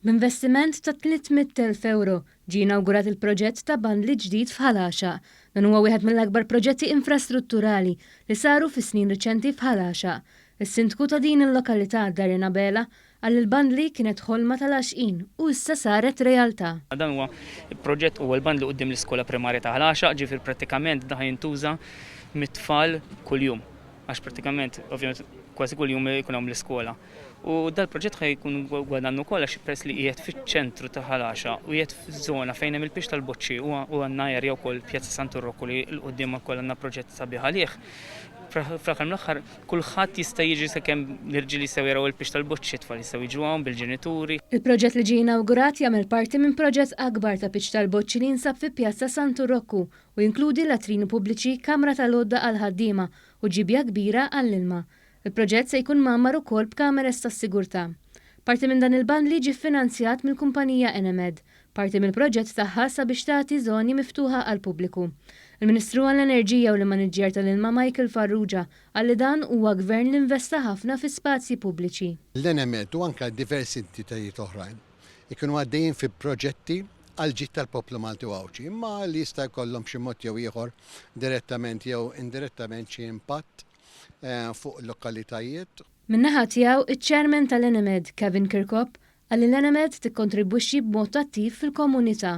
B'investiment ta' 300,000 euro ġie inawgurat il-proġett ta' Bandli Ġdid f'Ħal Għaxaq. Dan huwa wieħed mill-akbar proġetti infrastrutturali li saru fis-snin riċenti f'Ħal Għaxaq. Is-Sindku ta' din il-lokalità Darren Abela għal il-bandli kienet ħolma tal-Għaxqin u issa saret realtà. Dan huwa il-proġett huwa l-bandli quddiem l-iskola primarja ta' Ħal Għaxaq, ġifier prattikament da jintuża mit-tfal kuljum. Għax prattikament ovvjament kważi kuljum jkun hawn l-iskola. U dal-proġett ħaj jkun gwadannu kollha xi press li qiegħed fiċ-Ċentru ta' Ħal Għaxaq u qiegħed f'żona fejn hemm il-pix tal-boċċi u għandna area wkoll pjazza Santu Rokku li l-qudiem ukoll għandna proġett sabiħ għalih. Fl-aħħar mill-aħħar kulħadd jista' jiġi sakemm l-irġiel jistgħu jaraw il-pix tal-boċċi, tfal jistgħu jiġu hawn bil-ġenituri. Il-proġett li ġie inawgurat jagħmel parti minn proġett akbar ta' pix tal-boċċi li jinsab fi pjazza Santu Rokku u jinkludi latrini pubbliċi, kamra tal-għodda għall-ħaddiema u ġibja kbira għall-ilma. Il-proġett se jkun magħmar ukoll b'kameras tas-sigurtà. Parti minn dan il-bandli ġie finanzjat mill-kumpanija Enemed. Parti mill-proġett tagħha sabiex tagħti żoni miftuħa għall-pubbliku. Il-Ministru għall-Enerġija u l-Maniġġjar tal-Ilma Michael Farrugia għalli dan huwa gvern li investa ħafna fi spazji pubbliċi. L-Enemed u anke diversi entitajiet oħrajn ikunu għaddejjin fi proġetti għal ġid tal-poplu Malti u Għawċi, imma li jista' jkollhom xi mod jew ieħor direttament jew indirettament xi impatt fuq il-lokalitajiet. Min-naħa tiegħu iċ-Chairman tal-Enemed, Kevin Kirkop, għalli l-Enemed tikkontribwixxi b'mod attiv fil-komunità.